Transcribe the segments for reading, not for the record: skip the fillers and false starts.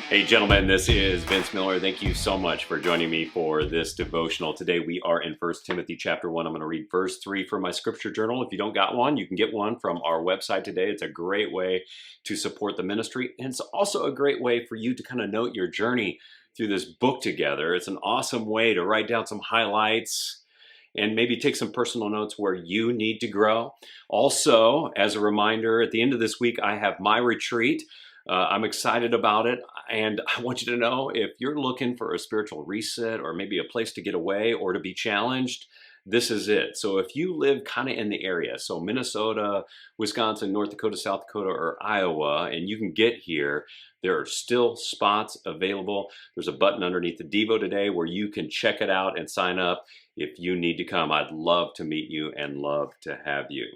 Hey gentlemen, this is Vince Miller. Thank you so much for joining me for this devotional. Today we are in 1 Timothy chapter 1. I'm going to read verse 3 from my scripture journal. If you don't got one, you can get one from our website today. It's a great way to support the ministry. And it's also a great way for you to kind of note your journey through this book together. It's an awesome way to write down some highlights and maybe take some personal notes where you need to grow. Also, as a reminder, at the end of this week, I have my retreat. I'm excited about it, and I want you to know if you're looking for a spiritual reset or maybe a place to get away or to be challenged, this is it. So if you live kind of in the area, so Minnesota, Wisconsin, North Dakota, South Dakota, or Iowa, and you can get here, there are still spots available. There's a button underneath the Devo today where you can check it out and sign up if you need to come. I'd love to meet you and love to have you.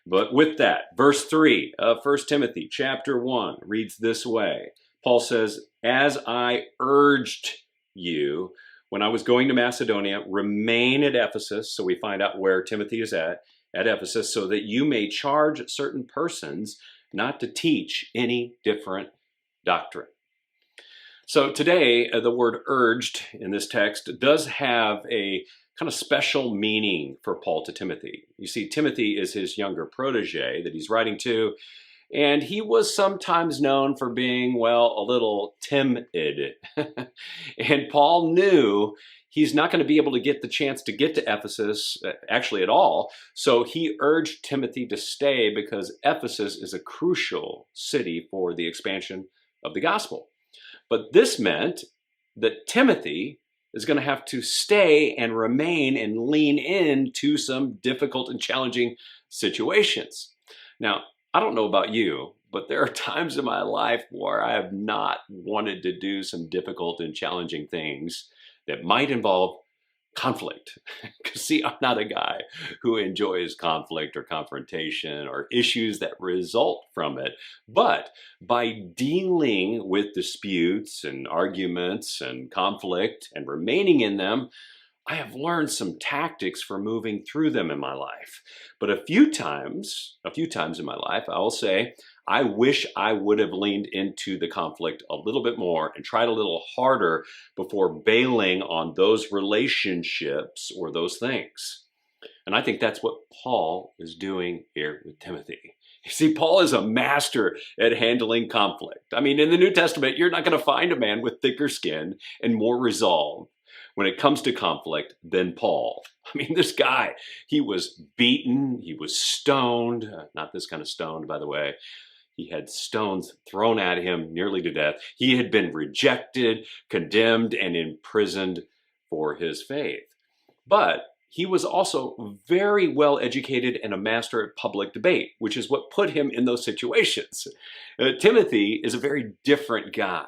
But with that, verse 3 of 1 Timothy chapter 1 reads this way. Paul says, "As I urged you when I was going to Macedonia, remain at Ephesus." So we find out where Timothy is at Ephesus, "so that you may charge certain persons not to teach any different doctrine." So today, the word urged in this text does have a kind of special meaning for Paul to Timothy. You see, Timothy is his younger protege that he's writing to, and he was sometimes known for being, well, a little timid. And Paul knew he's not going to be able to get the chance to get to Ephesus, actually at all, so he urged Timothy to stay because Ephesus is a crucial city for the expansion of the gospel. But this meant that Timothy is going to have to stay and remain and lean into some difficult and challenging situations. Now, I don't know about you, but there are times in my life where I have not wanted to do some difficult and challenging things that might involve conflict. Because see, I'm not a guy who enjoys conflict or confrontation or issues that result from it. But by dealing with disputes and arguments and conflict and remaining in them, I have learned some tactics for moving through them in my life. But a few times in my life, I will say, I wish I would have leaned into the conflict a little bit more and tried a little harder before bailing on those relationships or those things. And I think that's what Paul is doing here with Timothy. You see, Paul is a master at handling conflict. I mean, in the New Testament, you're not going to find a man with thicker skin and more resolve when it comes to conflict than Paul. I mean, this guy, he was beaten, he was stoned, not this kind of stoned, by the way. He had stones thrown at him nearly to death. He had been rejected, condemned, and imprisoned for his faith. But he was also very well educated and a master at public debate, which is what put him in those situations. Timothy is a very different guy.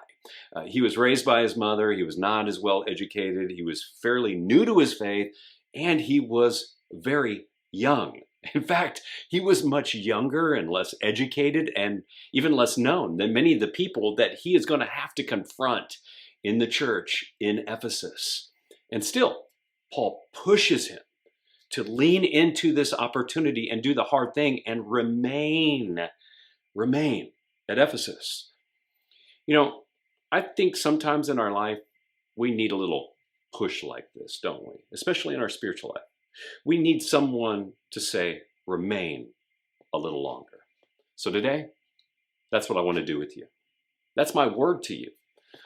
He was raised by his mother. He was not as well educated. He was fairly new to his faith, and he was very young. In fact, he was much younger and less educated and even less known than many of the people that he is going to have to confront in the church in Ephesus. And still, Paul pushes him to lean into this opportunity and do the hard thing and remain at Ephesus. You know, I think sometimes in our life, we need a little push like this, don't we? Especially in our spiritual life. We need someone to say, remain a little longer. So today, that's what I want to do with you. That's my word to you.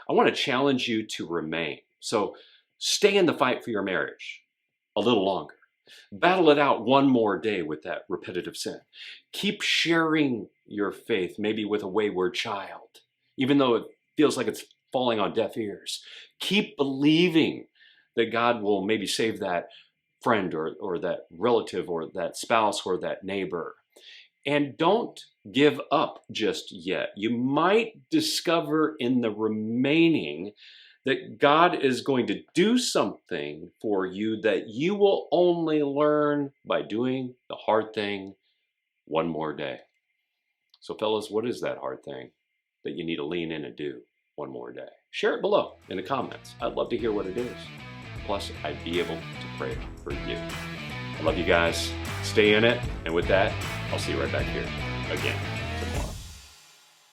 I want to challenge you to remain. So stay in the fight for your marriage a little longer. Battle it out one more day with that repetitive sin. Keep sharing your faith, maybe with a wayward child, even though it feels like it's falling on deaf ears. Keep believing that God will maybe save that friend or that relative or that spouse or that neighbor. And don't give up just yet. You might discover in the remaining that God is going to do something for you that you will only learn by doing the hard thing one more day. So fellas, what is that hard thing that you need to lean in and do one more day? Share it below in the comments. I'd love to hear what it is. Plus, I'd be able to pray for you. I love you guys. Stay in it. And with that, I'll see you right back here again.